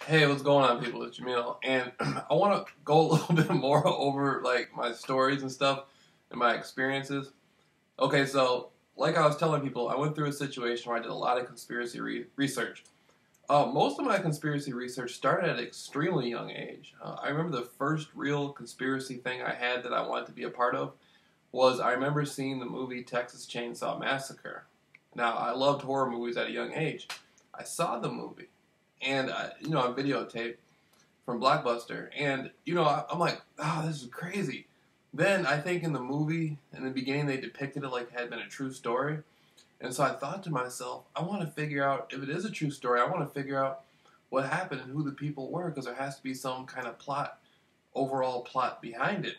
Hey, what's going on, people? It's Jameel, and I want to go a little bit more over like my stories and stuff and my experiences. Okay, so like I was telling people, I went through a situation where I did a lot of conspiracy research. Most of my conspiracy research started at an extremely young age. I remember the first real conspiracy thing I had that I wanted to be a part of was I remember seeing the movie Texas Chainsaw Massacre. Now, I loved horror movies at a young age. I saw the movie, and on videotape from Blockbuster, and I'm like, oh, this is crazy. Then I think in the movie, in the beginning, they depicted it like it had been a true story, and so I thought to myself, I want to figure out if it is a true story. I want to figure out what happened and who the people were, because there has to be some kind of plot, overall plot behind it,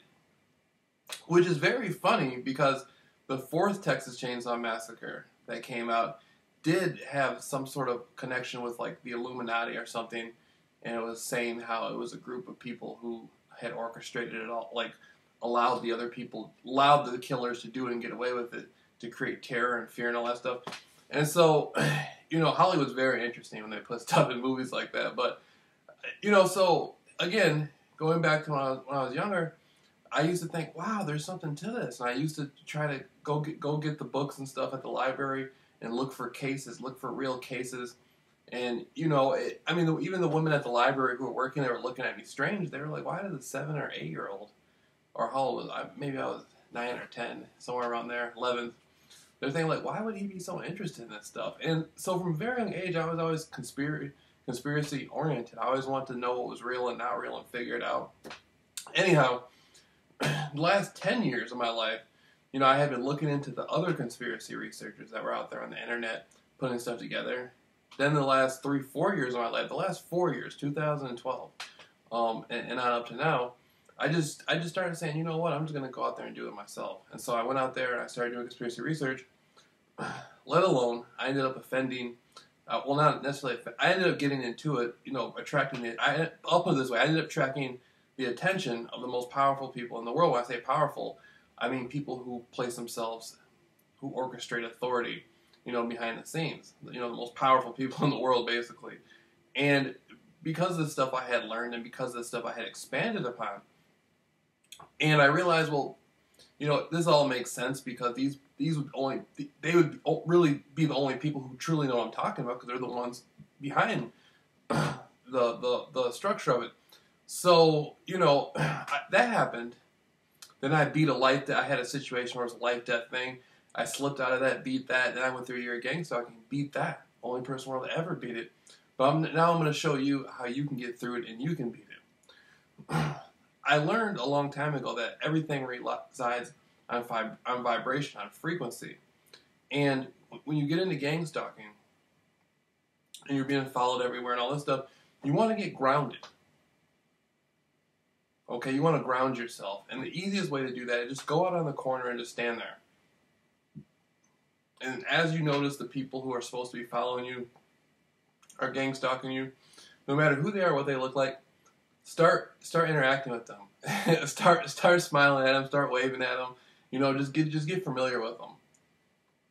which is very funny because the fourth Texas Chainsaw Massacre that came out did have some sort of connection with like the Illuminati or something, and it was saying how it was a group of people who had orchestrated it all, like allowed the killers to do it and get away with it to create terror and fear and all that stuff. And so, Hollywood's very interesting when they put stuff in movies like that. But so again, going back to when I was younger, I used to think, wow, there's something to this, and I used to try to go get the books and stuff at the library and look for cases, look for real cases. And even the women at the library who were working, they were looking at me strange. They were like, "Why does a 7 or 8 year old, or how old was I? Maybe I was 9 or 10, somewhere around there, 11." They're thinking like, "Why would he be so interested in this stuff?" And so from a very young age, I was always conspiracy oriented. I always wanted to know what was real and not real and figure it out. Anyhow, the last 10 years of my life, I had been looking into the other conspiracy researchers that were out there on the internet putting stuff together. Then the last 3, 4 years of my life, the last 4 years, 2012, and on up to now, I just started saying, you know what, I'm just going to go out there and do it myself. And so I went out there and I started doing conspiracy research. Let alone, I ended up offending. Well, not necessarily. I ended up getting into it, attracting it. I'll put it this way: I ended up attracting the attention of the most powerful people in the world. When I say powerful, I mean people who place themselves, who orchestrate authority, behind the scenes. The most powerful people in the world, basically. And because of the stuff I had learned and because of the stuff I had expanded upon, and I realized, well, this all makes sense because these would they would really be the only people who truly know what I'm talking about because they're the ones behind the structure of it. So, that happened. Then I beat a life death. I had a situation where it was a life death thing. I slipped out of that, beat that. Then I went through a year of gang stalking, beat that. Only person in the world to ever beat it. But now I'm going to show you how you can get through it and you can beat it. I learned a long time ago that everything resides on vibration, on frequency. And when you get into gang stalking and you're being followed everywhere and all this stuff, you want to get grounded. Okay, you want to ground yourself. And the easiest way to do that is just go out on the corner and just stand there. And as you notice the people who are supposed to be following you are gang stalking you, no matter who they are, what they look like, start interacting with them. start smiling at them, start waving at them. Just get familiar with them.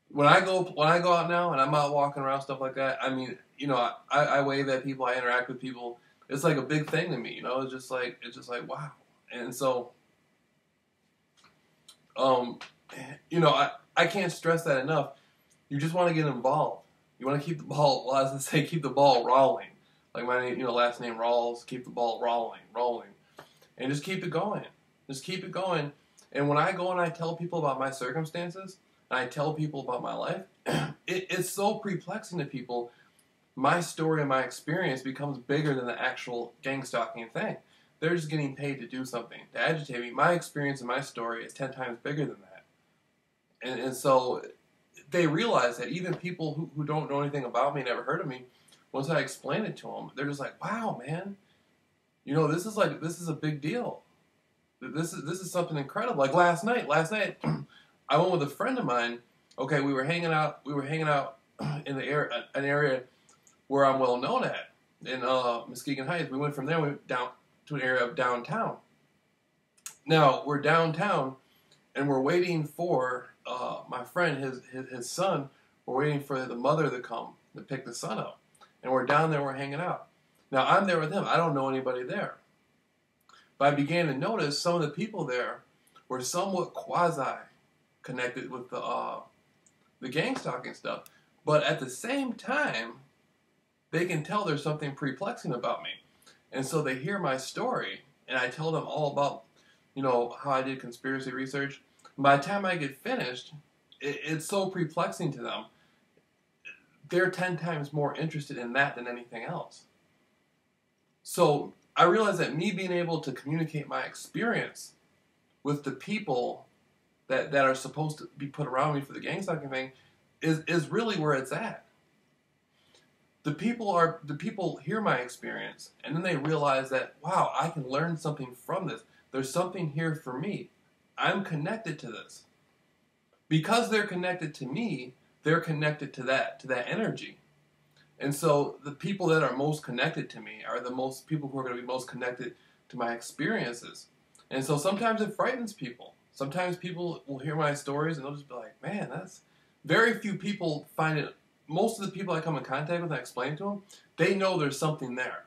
When I go out now and I'm out walking around, stuff like that, I wave at people, I interact with people. It's like a big thing to me, It's just like wow. And so, I can't stress that enough. You just want to get involved. You want to keep the ball. Well, as I say, keep the ball rolling. Like my name, last name Rawls. Keep the ball rolling, and just keep it going. Just keep it going. And when I go and I tell people about my circumstances, and I tell people about my life, it's so perplexing to people. My story and my experience becomes bigger than the actual gang stalking thing. They're just getting paid to do something, to agitate me. My experience and my story is 10 times bigger than that. And so they realize that even people who don't know anything about me, never heard of me, once I explain it to them, they're just like, wow, man, this is a big deal. This is something incredible. Like last night, I went with a friend of mine. Okay, we were hanging out in an area where I'm well known at, in Muskegon Heights. We went from there, we went down to an area of downtown. Now, we're downtown, and we're waiting for my friend, his son. We're waiting for the mother to come to pick the son up. And we're down there, we're hanging out. Now, I'm there with him. I don't know anybody there. But I began to notice some of the people there were somewhat quasi-connected with the gang stalking stuff. But at the same time, they can tell there's something perplexing about me. And so they hear my story, and I tell them all about, how I did conspiracy research. By the time I get finished, it's so perplexing to them. They're 10 times more interested in that than anything else. So I realized that me being able to communicate my experience with the people that are supposed to be put around me for the gang stalking thing is really where it's at. The people hear my experience, and then they realize that, wow, I can learn something from this. There's something here for me. I'm connected to this. Because they're connected to me, they're connected to that energy. And so the people that are most connected to me are the most people who are going to be most connected to my experiences. And so sometimes it frightens people. Sometimes people will hear my stories and they'll just be like, man, that's... Very few people find it... Most of the people I come in contact with and I explain to them, they know there's something there.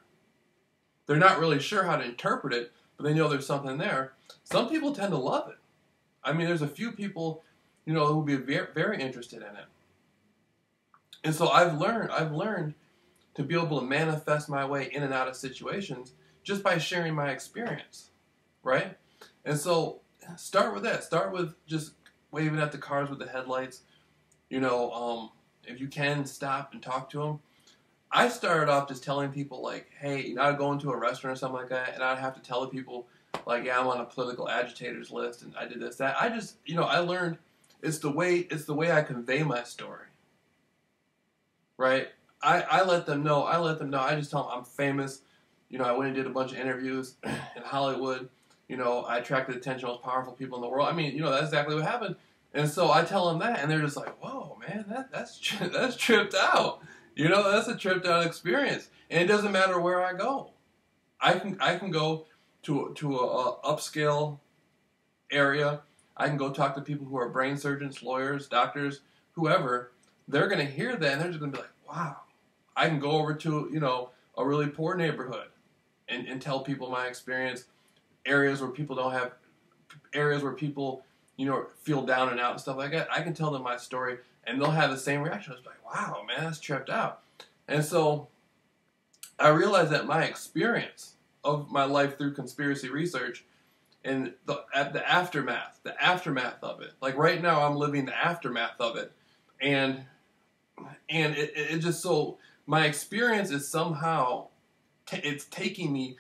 They're not really sure how to interpret it, but they know there's something there. Some people tend to love it. I mean, there's a few people, who will be very, very interested in it. And so I've learned to be able to manifest my way in and out of situations just by sharing my experience, right? And so start with that. Start with just waving at the cars with the headlights. If you can, stop and talk to them. I started off just telling people, like, hey, I'd go into a restaurant or something like that, and I'd have to tell the people, like, yeah, I'm on a political agitators list, and I did this, that. I just, I learned it's the way I convey my story, right? I let them know. I just tell them I'm famous. I went and did a bunch of interviews in Hollywood. I attracted the attention of the most powerful people in the world. I mean, that's exactly what happened. And so I tell them that, and they're just like, whoa, man, that's tripped out. That's a tripped out experience. And it doesn't matter where I go. I can go to a upscale area. I can go talk to people who are brain surgeons, lawyers, doctors, whoever. They're going to hear that, and they're just going to be like, wow. I can go over to, a really poor neighborhood and tell people my experience, areas where people feel down and out and stuff like that. I can tell them my story, and they'll have the same reaction. It's like, wow, man, that's tripped out. And so I realized that my experience of my life through conspiracy research and the aftermath of it. Like right now, I'm living the aftermath of it, and it just so my experience is somehow it's taking me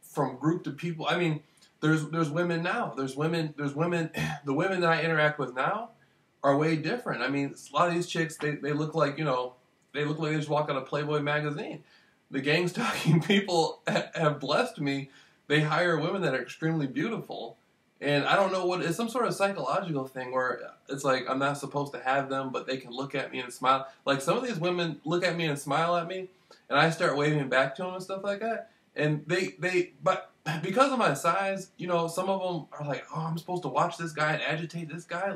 from group to people. I mean, there's women now. There's women. The women that I interact with now are way different. I mean, a lot of these chicks, they look like, they look like they just walk out of Playboy magazine. The gang stalking people have blessed me. They hire women that are extremely beautiful. And I don't know it's some sort of psychological thing where it's like I'm not supposed to have them, but they can look at me and smile. Like some of these women look at me and smile at me, and I start waving back to them and stuff like that. And but because of my size, some of them are like, oh, I'm supposed to watch this guy and agitate this guy.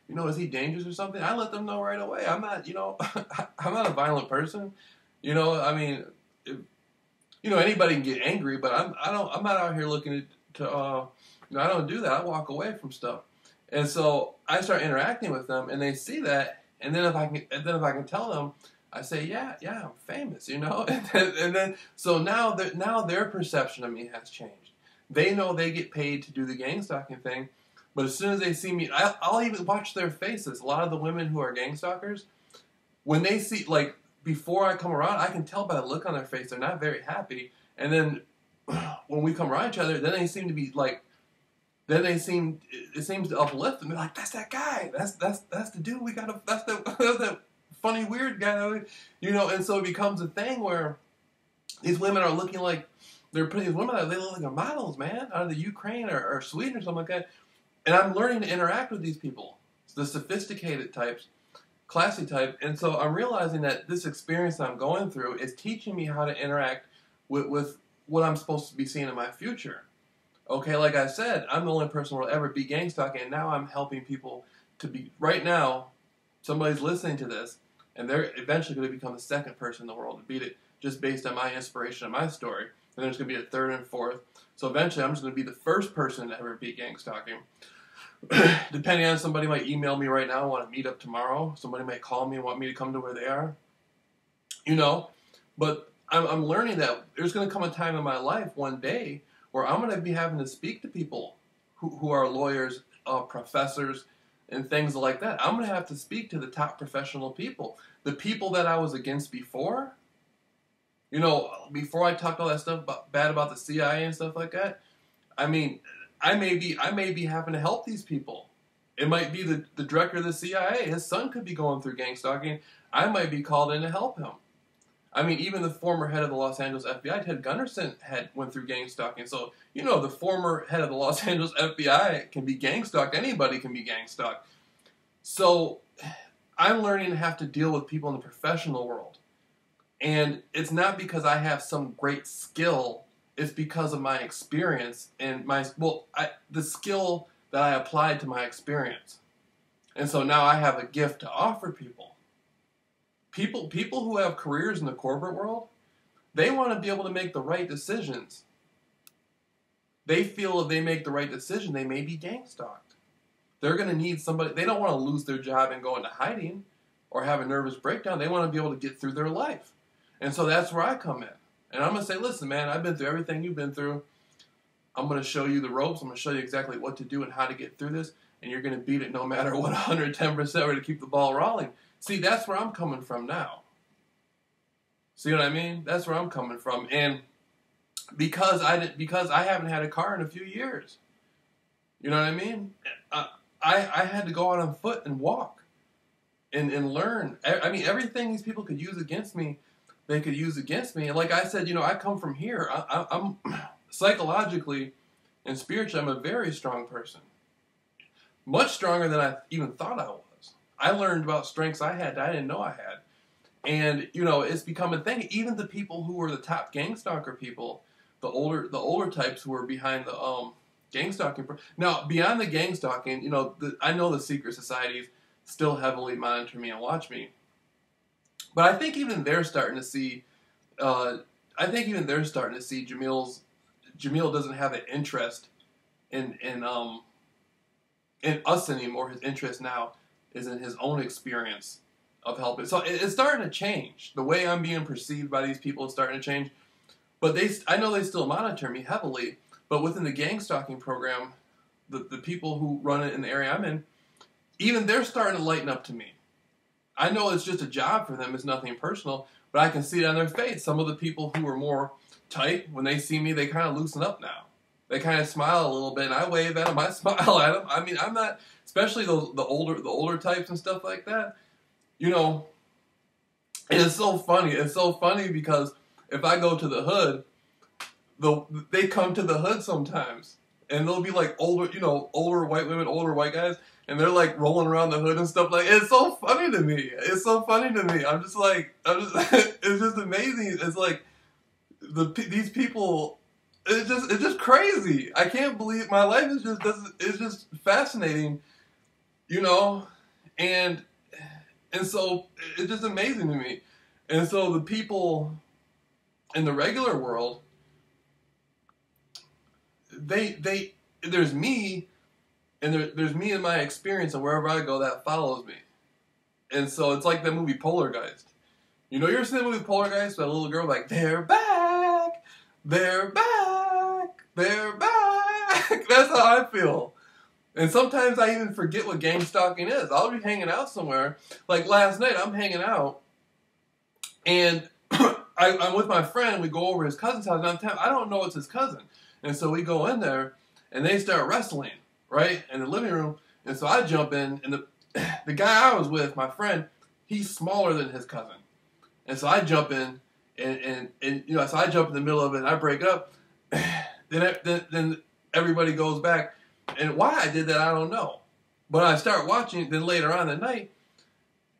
Is he dangerous or something? I let them know right away. I'm not, I'm not a violent person. I mean, anybody can get angry, but I'm not out here looking to I don't do that. I walk away from stuff. And so I start interacting with them, and they see that. And then if I can tell them, I say, yeah, I'm famous, and then so now their perception of me has changed. They know they get paid to do the gang stalking thing, but as soon as they see me, I'll even watch their faces. A lot of the women who are gang stalkers, when they see, like, before I come around, I can tell by the look on their face they're not very happy. And then when we come around each other, then they seem to be like, it seems to uplift them. They're like, that's that guy. That's the dude. That's that funny weird guy. And so it becomes a thing where these women are looking like they're putting these women out. They look like they're models, man, out of the Ukraine or Sweden or something like that. And I'm learning to interact with these people, the sophisticated types, classy type. And so I'm realizing that this experience I'm going through is teaching me how to interact with what I'm supposed to be seeing in my future. Okay, like I said, I'm the only person who will ever be gang stalking, and now I'm helping people to be. Right now, somebody's listening to this, and they're eventually going to become the second person in the world to beat it, just based on my inspiration and my story. And there's going to be a third and fourth. So eventually I'm just going to be the first person to ever beat gang stalking. Depending on, somebody might email me right now, want to meet up tomorrow. Somebody might call me and want me to come to where they are. You know, but I'm learning that there's going to come a time in my life one day where I'm going to be having to speak to people who are lawyers, professors, and things like that. I'm going to have to speak to the top professional people. The people that I was against before, you know, before I talked all that stuff bad about the CIA and stuff like that, I mean, I may be having to help these people. It might be the director of the CIA. His son could be going through gang stalking. I might be called in to help him. I mean, even the former head of the Los Angeles FBI, Ted Gunderson, went through gang stalking. So, you know, the former head of the Los Angeles FBI can be gang stalked. Anybody can be gang stalked. So I'm learning to have to deal with people in the professional world. And it's not because I have some great skill. It's because of my experience and the skill that I applied to my experience. And so now I have a gift to offer people. People who have careers in the corporate world, they want to be able to make the right decisions. They feel if they make the right decision, they may be gang stalked. They're going to need somebody. They don't want to lose their job and go into hiding or have a nervous breakdown. They want to be able to get through their life. And so that's where I come in. And I'm going to say, listen, man, I've been through everything you've been through. I'm going to show you the ropes. I'm going to show you exactly what to do and how to get through this. And you're going to beat it no matter what, 110% or to keep the ball rolling. See, that's where I'm coming from now. See what I mean? That's where I'm coming from. And because I haven't had a car in a few years. You know what I mean? I had to go out on foot and walk and learn. I mean, everything these people could use against me, they could use against me. And like I said, you know, I come from here. I'm psychologically and spiritually, I'm a very strong person. Much stronger than I even thought I was. I learned about strengths I had that I didn't know I had. And, you know, it's become a thing. Even the people who were the top gang stalker people, the older types who were behind the gang stalking. Now, beyond the gang stalking, you know, I know the secret societies still heavily monitor me and watch me. But I think even they're starting to see, Jameel doesn't have an interest in us anymore. His interest now is in his own experience of helping. So it's starting to change. The way I'm being perceived by these people is starting to change. But I know they still monitor me heavily. But within the gang stalking program, the people who run it in the area I'm in, even they're starting to lighten up to me. I know it's just a job for them. It's nothing personal. But I can see it on their face. Some of the people who are more tight, when they see me, they kind of loosen up now. They kind of smile a little bit, and I wave at them. I smile at them. I mean, I'm not, especially the older types and stuff like that. You know, it's so funny. It's so funny because if I go to the hood, they come to the hood sometimes, and they'll be like older white women, older white guys, and they're like rolling around the hood and stuff like. It's so funny to me. It's so funny to me. I'm just it's just amazing. It's like these people. It's just crazy. I can't believe my life is just fascinating, you know, and so it's just amazing to me. And so the people in the regular world, there's me, and there's me and my experience, and wherever I go, that follows me. And so it's like that movie Poltergeist. You know, you ever seen the movie Poltergeist? That little girl like, they're back, they're back, they're back. That's how I feel. And sometimes I even forget what gang stalking is. I'll be hanging out somewhere. Like last night, I'm hanging out, and I'm with my friend. We go over his cousin's house. Now, I don't know it's his cousin. And so we go in there, and they start wrestling, right, in the living room. And so I jump in, and the guy I was with, my friend, he's smaller than his cousin. And so I jump in, and you know, so I jump in the middle of it, and I break up. Then everybody goes back. And why I did that, I don't know. But I start watching, then later on at night,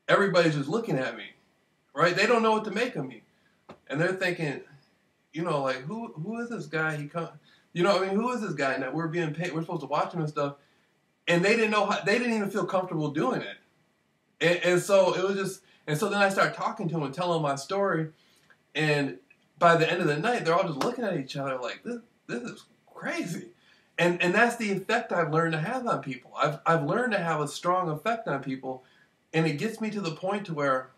everybody's just looking at me, right? They don't know what to make of me. And they're thinking, you know, like, who is this guy? You know, I mean, who is this guy? And we're being paid, we're supposed to watch him and stuff. And they didn't know they didn't even feel comfortable doing it. And so it was just, and so then I start talking to him and telling him my story. And by the end of the night, they're all just looking at each other like, this is crazy. And that's the effect I've learned to have on people. I've learned to have a strong effect on people, and it gets me to the point to where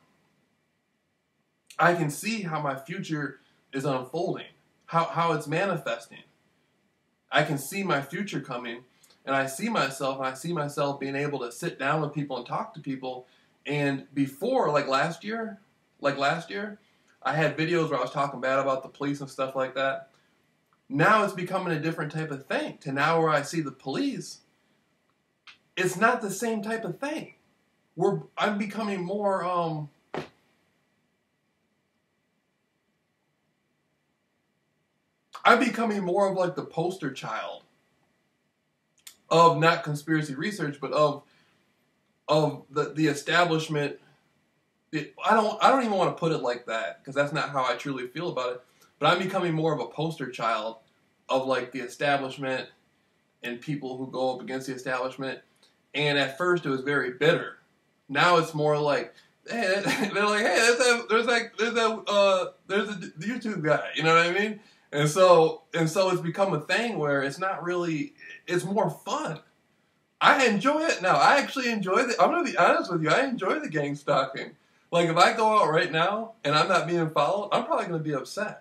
I can see how my future is unfolding, how it's manifesting. I can see my future coming, and I see myself being able to sit down with people and talk to people. And before, like last year, I had videos where I was talking bad about the police and stuff like that. Now it's becoming a different type of thing. To now where I see the police, it's not the same type of thing. I'm becoming more, I'm becoming more of like the poster child of not conspiracy research, but of the establishment. I don't even want to put it like that, because that's not how I truly feel about it. But I'm becoming more of a poster child of like the establishment and people who go up against the establishment. And at first it was very bitter. Now it's more like, hey, they're like, hey, there's a YouTube guy, you know what I mean? And so it's become a thing where it's not really, it's more fun. I enjoy it now. I actually enjoy it. I'm going to be honest with you. I enjoy the gang stalking. Like, if I go out right now and I'm not being followed, I'm probably going to be upset.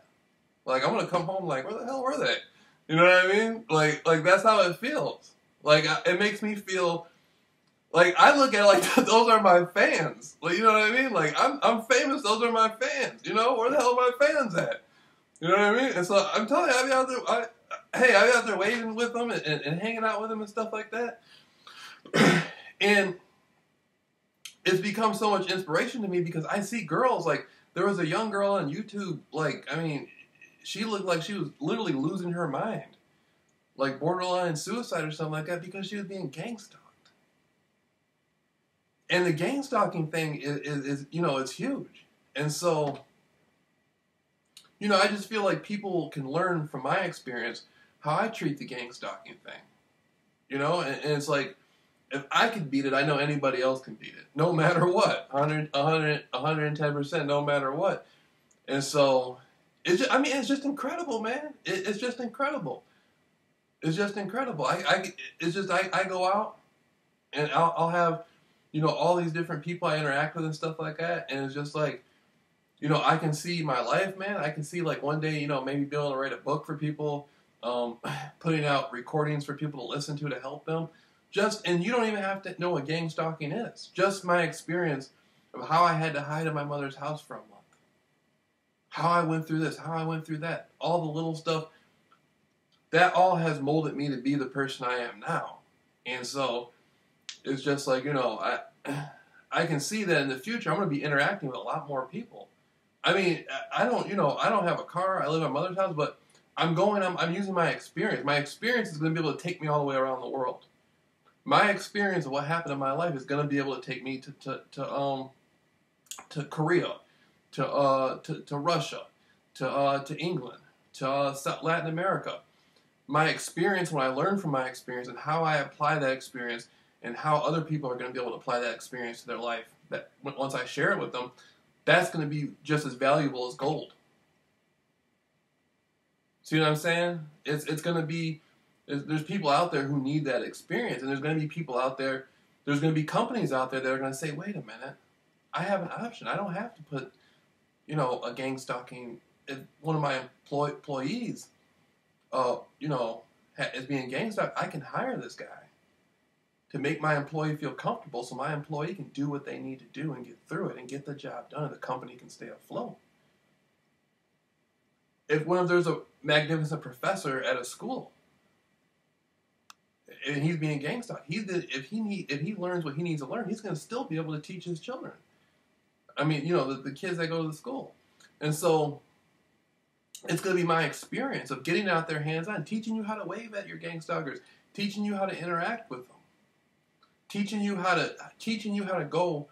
Like, I'm going to come home like, where the hell were they? You know what I mean? Like that's how it feels. Like, it makes me feel, like, I look at it like, those are my fans. Like, you know what I mean? Like, I'm famous. Those are my fans. You know? Where the hell are my fans at? You know what I mean? And so I'm telling you, I'll be out there, I'll be out there waving with them and hanging out with them and stuff like that. And it's become so much inspiration to me, because I see girls, like, there was a young girl on YouTube, like, I mean, she looked like she was literally losing her mind. Like borderline suicide or something like that, because she was being gang stalked. And the gang stalking thing is you know, it's huge. And so, you know, I just feel like people can learn from my experience how I treat the gang stalking thing. You know, and it's like, if I could beat it, I know anybody else can beat it. No matter what. 110%, no matter what. And so, it's just incredible, man. It's just incredible. It's just incredible. I go out, and I'll have, you know, all these different people I interact with and stuff like that. And it's just like, you know, I can see my life, man. I can see, like, one day, you know, maybe being able to write a book for people, putting out recordings for people to listen to help them. And you don't even have to know what gang stalking is. Just my experience of how I had to hide in my mother's house for a month. How I went through this, how I went through that. All the little stuff. That all has molded me to be the person I am now. And so, it's just like, you know, I can see that in the future I'm going to be interacting with a lot more people. I mean, I don't have a car. I live at my mother's house, but I'm using my experience. My experience is going to be able to take me all the way around the world. My experience of what happened in my life is going to be able to take me to Korea, to Russia, to England, to Latin America. My experience, what I learned from my experience, and how I apply that experience, and how other people are going to be able to apply that experience to their life, that once I share it with them, that's going to be just as valuable as gold. See what I'm saying? It's going to be, there's people out there who need that experience, and there's going to be people out there, there's going to be companies out there that are going to say, wait a minute, I have an option. I don't have to put, you know, a gang stalking, if one of my employees, you know, is being gang stalked, I can hire this guy to make my employee feel comfortable, so my employee can do what they need to do and get through it and get the job done, and the company can stay afloat. If there's a magnificent professor at a school, and he's being gang stalked, if he learns what he needs to learn, he's going to still be able to teach his children. I mean, you know, the kids that go to the school. And so, it's going to be my experience of getting out there hands-on, teaching you how to wave at your gang stalkers, teaching you how to interact with them, teaching you how to go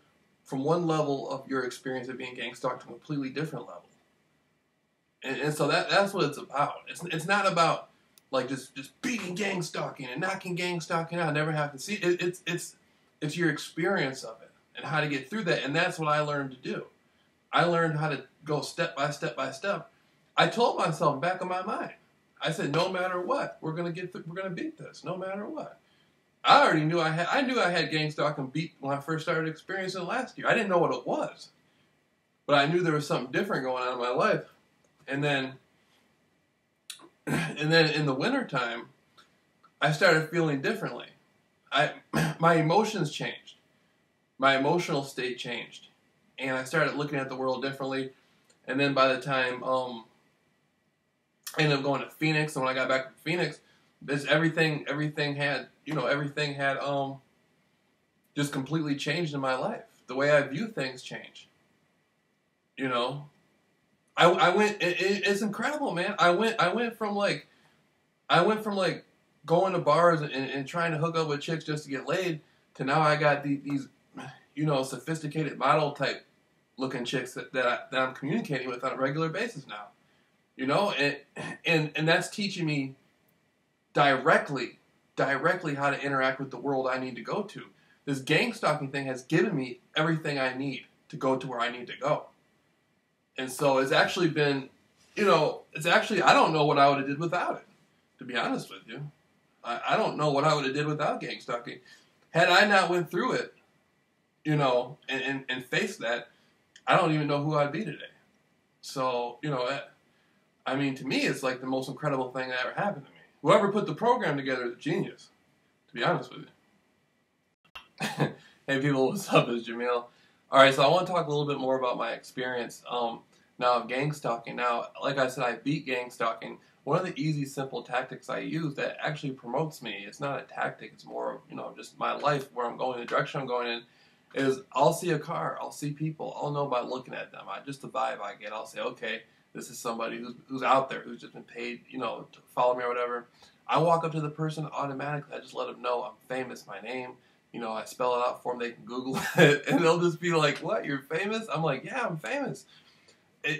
from one level of your experience of being gang stalked to a completely different level. And so that's what it's about. It's not about like just beating gang stalking and knocking gang stalking out. I never have to see it. It's your experience of it and how to get through that. And that's what I learned to do. I learned how to go step by step by step, I told myself back in my mind, I said, no matter what, we're gonna beat this, no matter what. I already knew I had gang stalking beat when I first started experiencing it last year. I didn't know what it was, but I knew there was something different going on in my life. And then in the wintertime, I started feeling differently. My emotions changed. My emotional state changed. And I started looking at the world differently. And then by the time I ended up going to Phoenix, and when I got back to Phoenix, everything had just completely changed in my life. The way I view things changed. You know, I went. It's incredible, man. I went from going to bars and trying to hook up with chicks just to get laid to now I got these sophisticated model type looking chicks that I'm communicating with on a regular basis now. You know, and that's teaching me directly how to interact with the world I need to go to. This gang stalking thing has given me everything I need to go to where I need to go. And so it's actually been, I don't know what I would have did without it, to be honest with you. I don't know what I would have did without gang stalking. Had I not went through it, and faced that, I don't even know who I'd be today. So, to me, it's like the most incredible thing that ever happened to me. Whoever put the program together is a genius, to be honest with you. Hey people, what's up? It's Jameel. Alright, so I want to talk a little bit more about my experience now of gang stalking. Now, like I said, I beat gang stalking. One of the easy, simple tactics I use that actually promotes me, it's not a tactic, it's more of, just my life, where I'm going, the direction I'm going in, is I'll see a car, I'll see people, I'll know by looking at them. Just the vibe I get, I'll say, okay, this is somebody who's out there, who's just been paid, to follow me or whatever. I walk up to the person automatically, I just let them know I'm famous, my name, I spell it out for them, they can Google it, and they'll just be like, what, you're famous? I'm like, yeah, I'm famous.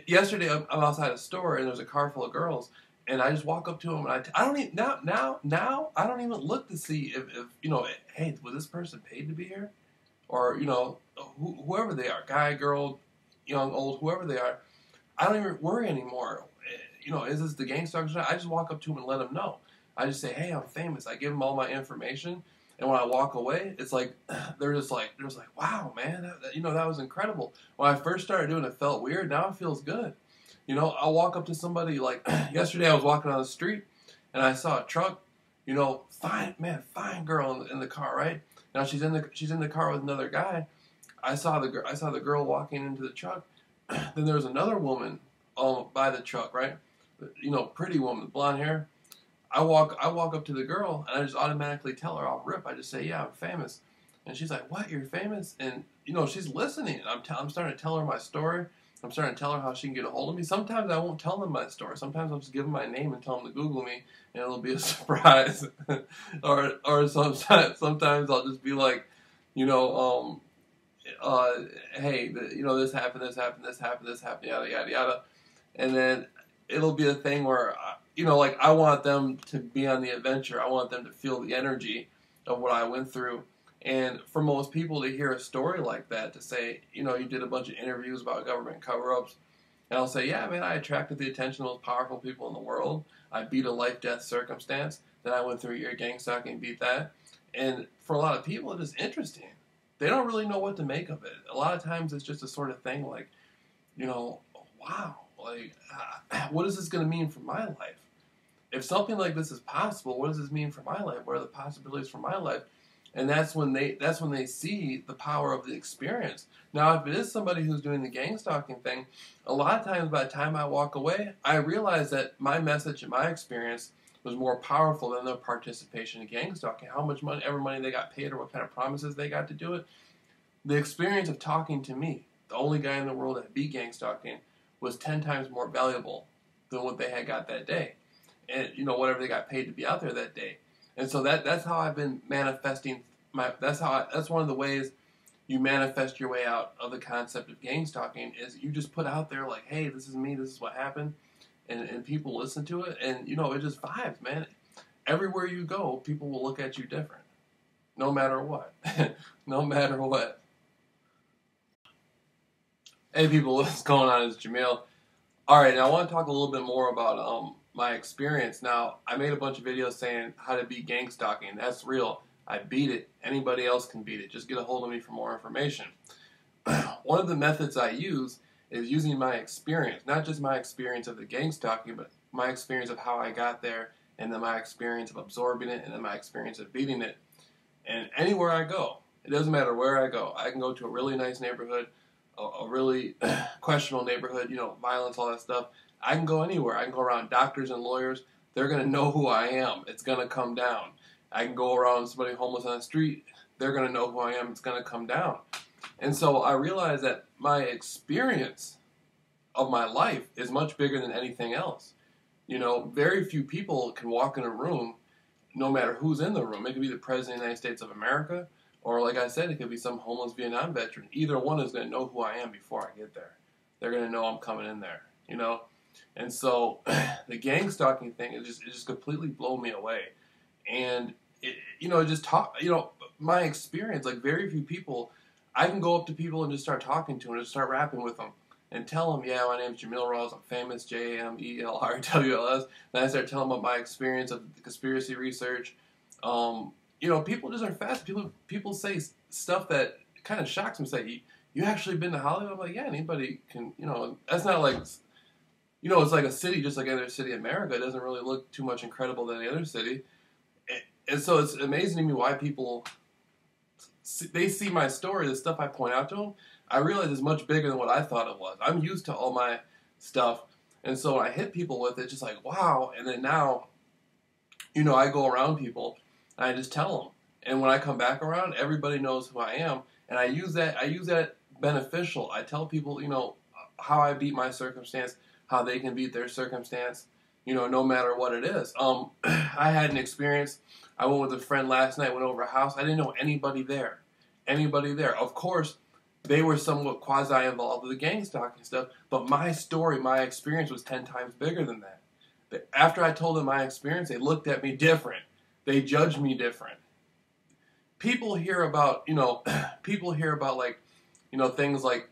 Yesterday, I'm outside a store, and there's a car full of girls, and I just walk up to them, and I don't even, now, I don't even look to see if hey, was this person paid to be here? Or, whoever they are, guy, girl, young, old, whoever they are, I don't even worry anymore. Is this the gang stalker? I just walk up to them and let them know. I just say, hey, I'm famous. I give them all my information. And when I walk away, it's like, they're just like, wow, man, that was incredible. When I first started doing it, it felt weird. Now it feels good. I'll walk up to somebody, like, yesterday I was walking on the street, and I saw a truck, fine girl in the car, right? Now she's in the car with another guy. I saw the girl walking into the truck. Then there was another woman by the truck, right? Pretty woman, blonde hair. I walk up to the girl, and I just automatically tell her off rip. I just say, yeah, I'm famous. And she's like, what, you're famous? And, she's listening. I'm starting to tell her my story. I'm starting to tell her how she can get a hold of me. Sometimes I won't tell them my story. Sometimes I'll just give them my name and tell them to Google me, and it'll be a surprise. or sometimes I'll just be like, hey, this happened, yada, yada, yada. And then it'll be a thing where, I want them to be on the adventure. I want them to feel the energy of what I went through. And for most people to hear a story like that, to say, you did a bunch of interviews about government cover-ups, and I'll say, yeah, man, I attracted the attention of the most powerful people in the world. I beat a life-death circumstance. Then I went through a year of gang stalking and beat that. And for a lot of people, it's just interesting. They don't really know what to make of it. A lot of times it's just a sort of thing like, wow, like, what is this going to mean for my life? If something like this is possible, what does this mean for my life? What are the possibilities for my life? And that's when they see the power of the experience. Now, if it is somebody who's doing the gang stalking thing, a lot of times by the time I walk away, I realize that my message and my experience was more powerful than their participation in gang stalking. How much money they got paid or what kind of promises they got to do it. The experience of talking to me, the only guy in the world that beat gang stalking, was 10 times more valuable than what they had got that day. And, whatever they got paid to be out there that day. And so that's how I've been manifesting that's one of the ways you manifest your way out of the concept of gang stalking, is you just put out there like, hey, this is me, this is what happened, and people listen to it, and it just vibes, man. Everywhere you go, people will look at you different. No matter what. No matter what. Hey people, what's going on? It's Jameel. Alright, now I want to talk a little bit more about my experience. Now, I made a bunch of videos saying how to beat gang stalking. That's real. I beat it. Anybody else can beat it. Just get a hold of me for more information. One of the methods I use is using my experience. Not just my experience of the gang stalking, but my experience of how I got there, and then my experience of absorbing it, and then my experience of beating it. And anywhere I go, it doesn't matter where I go. I can go to a really nice neighborhood, a really questionable neighborhood, violence, all that stuff. I can go anywhere. I can go around doctors and lawyers. They're going to know who I am. It's going to come down. I can go around somebody homeless on the street. They're going to know who I am. It's going to come down. And so I realized that my experience of my life is much bigger than anything else. Very few people can walk in a room, no matter who's in the room. It could be the President of the United States of America, or like I said, it could be some homeless Vietnam veteran. Either one is going to know who I am before I get there. They're going to know I'm coming in there, And so the gang stalking thing, it just completely blew me away. And my experience, like very few people, I can go up to people and just start talking to them, and just start rapping with them, and tell them, yeah, my name's Jameel Rawls, I'm famous, Jamelrwls. And I start telling them about my experience of the conspiracy research. People just are fast. People say stuff that kind of shocks me. Say, you actually been to Hollywood? I'm like, yeah, anybody can, that's not like, it's like a city just like any other city in America. It doesn't really look too much incredible than any other city. And so it's amazing to me why people, they see my story, the stuff I point out to them, I realize it's much bigger than what I thought it was. I'm used to all my stuff. And so when I hit people with it, just like, wow. And then now, I go around people, and I just tell them. And when I come back around, everybody knows who I am. And I use that beneficial. I tell people, how I beat my circumstance, how they can beat their circumstance, no matter what it is. I had an experience. I went with a friend last night, went over a house. I didn't know anybody there. Of course, they were somewhat quasi-involved with the gang stalking stuff, but my story, my experience was 10 times bigger than that. After I told them my experience, they looked at me different. They judged me different. People hear about, things like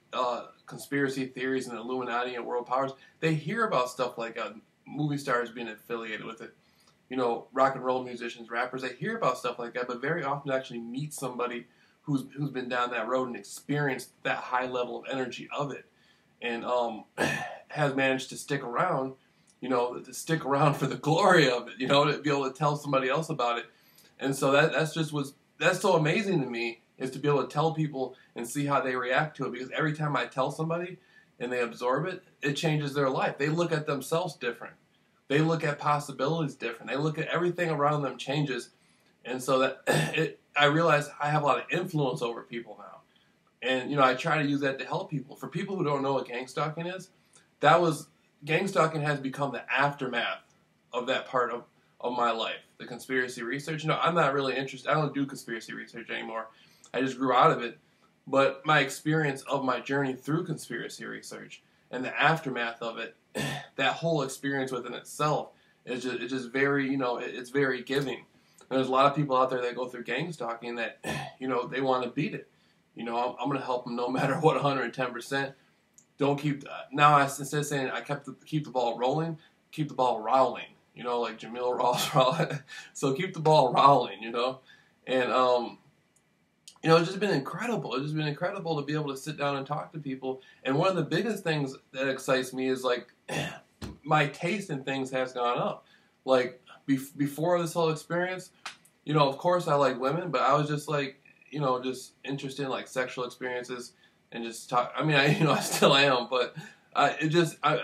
conspiracy theories and Illuminati and world powers. They hear about stuff like movie stars being affiliated with it. Rock and roll musicians, rappers, they hear about stuff like that, but very often actually meet somebody who's been down that road and experienced that high level of energy of it, and has managed to stick around, for the glory of it, to be able to tell somebody else about it. And so that's so amazing to me, is to be able to tell people and see how they react to it, because every time I tell somebody and they absorb it, it changes their life. They look at themselves different. They look at possibilities different. They look at everything around them changes. And so I realize I have a lot of influence over people now. And, I try to use that to help people. For people who don't know what gang stalking is, gang stalking has become the aftermath of that part of my life, the conspiracy research. I'm not really interested. I don't do conspiracy research anymore. I just grew out of it. But my experience of my journey through conspiracy research and the aftermath of it, that whole experience within itself is just very, it's very giving. And there's a lot of people out there that go through gang stalking that, they want to beat it. I'm going to help them no matter what, 110%. Instead of saying keep the ball rolling, keep the ball rolling, like Jameel Rawls. So keep the ball rolling, and, it's just been incredible. It's just been incredible to be able to sit down and talk to people. And one of the biggest things that excites me is, like, my taste in things has gone up. Like, before this whole experience, of course I like women, but I was just like, just interested in, like, sexual experiences and just talk. I mean, I still am, but I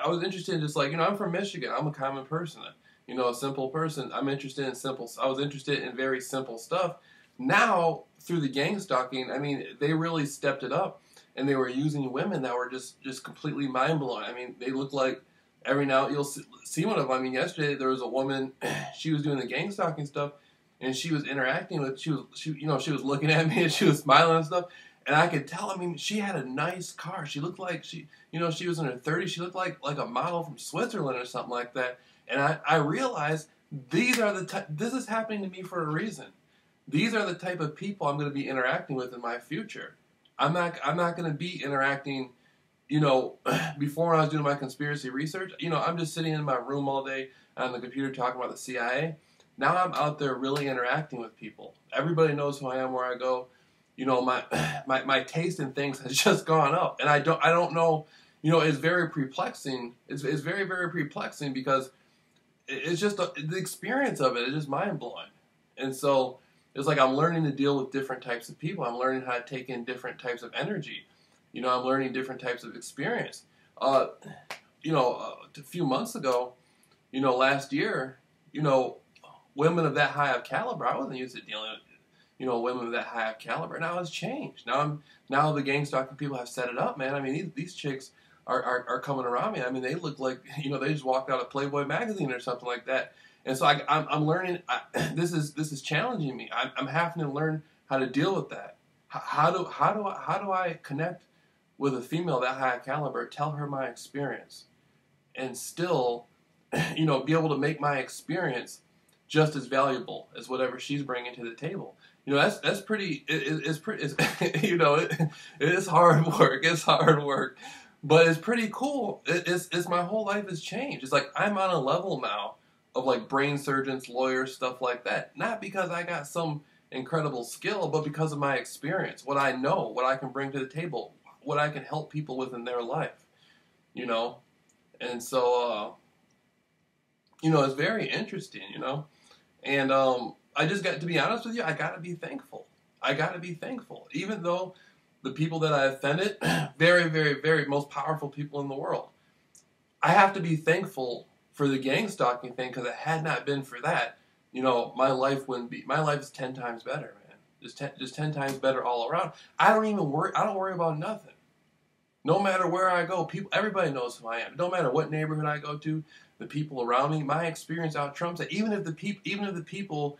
was interested in just, like, I'm from Michigan. I'm a common person, a simple person. I was interested in very simple stuff. Now, through the gang stalking, I mean, they really stepped it up, and they were using women that were just completely mind-blowing. I mean, they look like, every now you'll see one of them. I mean, yesterday there was a woman, she was doing the gang stalking stuff, and she was interacting with, she was looking at me, and she was smiling and stuff, and I could tell, I mean, she had a nice car. She looked like she was in her 30s. She looked like a model from Switzerland or something like that. And I realized this is happening to me for a reason. These are the type of people I'm going to be interacting with in my future. I'm not going to be interacting, you know, before when I was doing my conspiracy research, you know, I'm just sitting in my room all day on the computer talking about the CIA. Now I'm out there really interacting with people. Everybody knows who I am, where I go. You know, my taste in things has just gone up, and I don't know. You know, it's very perplexing. It's very very perplexing because it's just the experience of it is just mind blowing, and so it's like I'm learning to deal with different types of people. I'm learning how to take in different types of energy. You know, I'm learning different types of experience. You know, a few months ago, you know, last year, you know, women of that high of caliber, I wasn't used to dealing with, you know, women of that high of caliber. Now it's changed. Now the gang stalking people have set it up, man. I mean, these chicks are coming around me. I mean, they look like, you know, they just walked out of Playboy magazine or something like that. And so I'm learning. This is challenging me. I'm having to learn how to deal with that. How do I connect with a female that high caliber, tell her my experience, and still, you know, be able to make my experience just as valuable as whatever she's bringing to the table. You know, that's pretty. It's pretty. You know, it is hard work. It's hard work, but it's pretty cool. It's my whole life has changed. It's like I'm on a level now of like brain surgeons, lawyers, stuff like that. Not because I got some incredible skill, but because of my experience, what I know, what I can bring to the table, what I can help people with in their life, you know? And so, you know, it's very interesting, you know? And I just got to be honest with you, I got to be thankful. I got to be thankful. Even though the people that I offended, very, very, very most powerful people in the world, I have to be thankful for the gang stalking thing, because it had not been for that, you know, my life is 10 times better, man. Just 10 times better all around. I don't worry about nothing. No matter where I go, everybody knows who I am. No matter what neighborhood I go to, the people around me, my experience out trumps it. Even if the people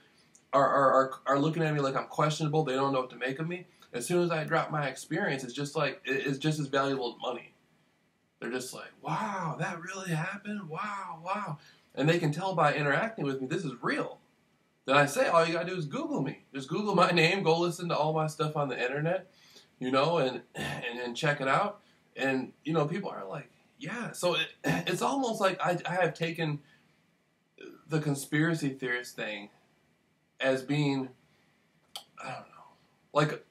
are looking at me like I'm questionable, they don't know what to make of me. As soon as I drop my experience, it's just as valuable as money. They're just like, wow, that really happened? Wow, wow. And they can tell by interacting with me, this is real. Then I say, all you gotta do is Google me. Just Google my name, go listen to all my stuff on the internet, you know, and check it out. And, you know, people are like, yeah. So it's almost like I have taken the conspiracy theorist thing as being, I don't know, like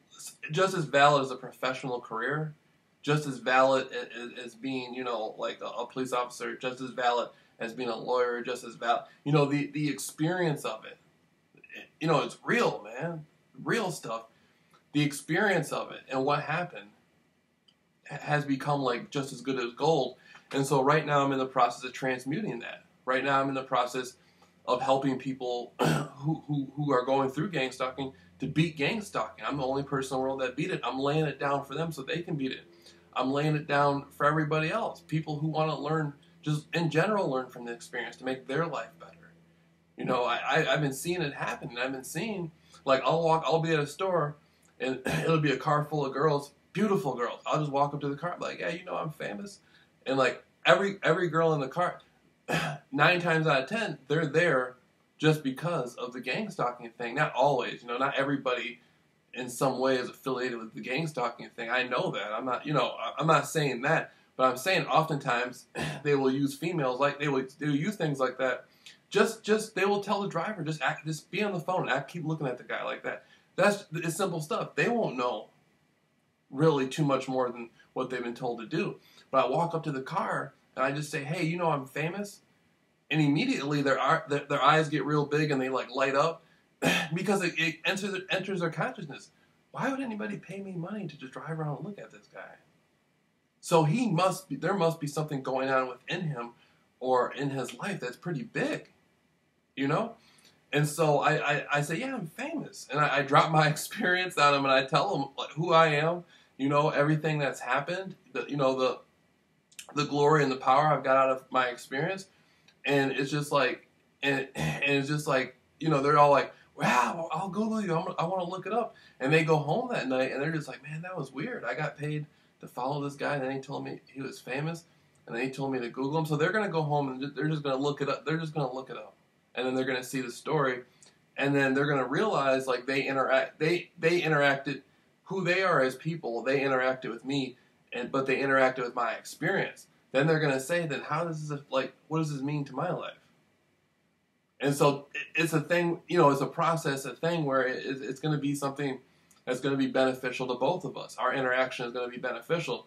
just as valid as a professional career, just as valid as being, you know, like a police officer, just as valid as being a lawyer, just as valid, you know, the experience of it. You know, it's real, man. Real stuff. The experience of it and what happened has become like just as good as gold. And so right now I'm in the process of transmuting that. Right now I'm in the process of helping people who are going through gang stalking to beat gang stalking. I'm the only person in the world that beat it. I'm laying it down for them so they can beat it. I'm laying it down for everybody else. People who want to learn, just in general, learn from the experience to make their life better. You know, I've been seeing it happen. I've been seeing, like, I'll be at a store, and it'll be a car full of girls, beautiful girls. I'll just walk up to the car, like, yeah, you know, I'm famous. And, like, every girl in the car, 9 times out of 10, they're there just because of the gang stalking thing. Not always, you know, not everybody in some way is affiliated with the gang stalking thing. I know that. I'm not, you know, I'm not saying that, but I'm saying oftentimes they will use females, like, they will use things like that. Just they will tell the driver, just be on the phone, keep looking at the guy like that. It's simple stuff. They won't know really too much more than what they've been told to do. But I walk up to the car and I just say, hey, you know, I'm famous, and immediately their eyes get real big and they like light up because it enters their consciousness. Why would anybody pay me money to just drive around and look at this guy? So there must be something going on within him or in his life that's pretty big. You know? And so I say, yeah, I'm famous. And I drop my experience on him and I tell him like, who I am, you know, everything that's happened, you know, the glory and the power I've got out of my experience. And it's just like, and it's just like, you know, they're all like, wow, I'll Google you. I want to look it up. And they go home that night and they're just like, man, that was weird. I got paid to follow this guy. And then he told me he was famous. And then he told me to Google him. So they're going to go home and they're just going to look it up. They're just going to look it up. And then they're going to see the story, and then they're going to realize like they interacted, who they are as people. They interacted with me but they interacted with my experience. Then they're gonna say, then how does this what does this mean to my life? And so it's a thing, it's a process, a thing where it's going to be something that's going to be beneficial to both of us. Our interaction is going to be beneficial.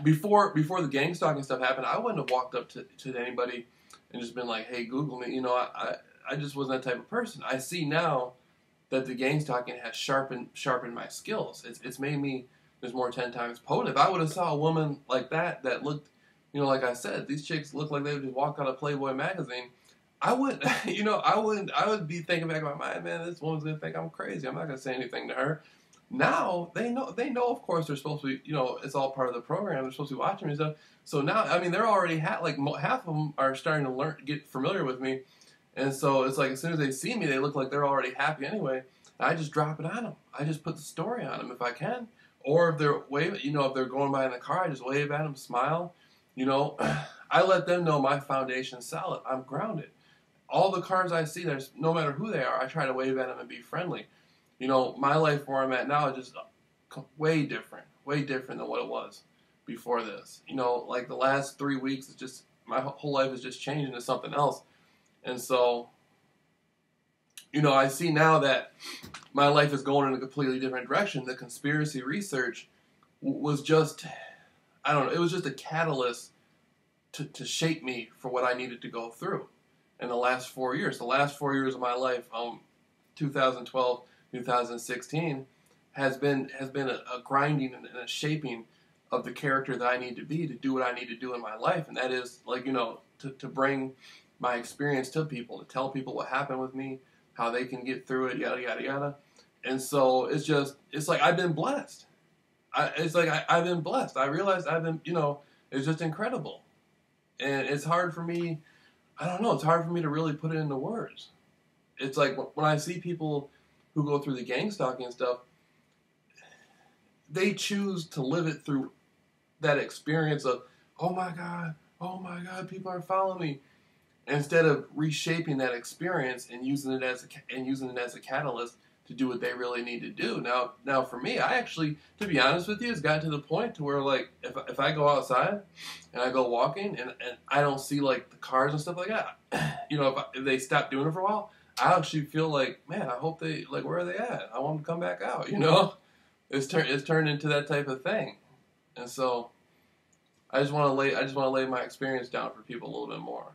Before the gang stalking stuff happened, I wouldn't have walked up to anybody and just been like, hey, Google me. I just wasn't that type of person. I see now that the gang stalking has sharpened my skills. It's made me there's more 10 times potent. If I would have saw a woman like that looked, like I said, these chicks look like they would just walk out of Playboy magazine, I would, I would be thinking back in my mind, man, this woman's going to think I'm crazy. I'm not going to say anything to her. Now, they know, of course, they're supposed to be, it's all part of the program. They're supposed to be watching me and stuff. So now, I mean, they're already, half of them are starting to get familiar with me. And so it's like, as soon as they see me, they look like they're already happy anyway. And I just drop it on them. I just put the story on them if I can. Or if they're if they're going by in the car, I just wave at them, smile. I let them know my foundation's solid. I'm grounded. All the cars I see, no matter who they are, I try to wave at them and be friendly. My life where I'm at now is just way different than what it was before this. Like the last 3 weeks, it's just, my whole life is just changing to something else. And so, I see now that my life is going in a completely different direction. The conspiracy research was just, I don't know, it was just a catalyst to shape me for what I needed to go through in the last 4 years. The last 4 years of my life, 2012, 2016, has been a grinding and a shaping of the character that I need to be to do what I need to do in my life. And that is, to bring my experience to people, to tell people what happened with me, how they can get through it, yada, yada, yada. And so it's like I've been blessed. I've been blessed. I realized I've been, it's just incredible. And it's hard for me, I don't know, it's hard for me to really put it into words. It's like when I see people who go through the gang stalking and stuff, they choose to live it through that experience of, oh my God, people are following me. Instead of reshaping that experience and using it as a catalyst to do what they really need to do. Now for me, I actually, to be honest with you, it's gotten to the point to where, like, if I go outside and I go walking and I don't see, like, the cars and stuff like that, if they stop doing it for a while, I actually feel like, man, I hope they, like, where are they at? I want them to come back out, It's turned into that type of thing. And so I just want to lay my experience down for people a little bit more.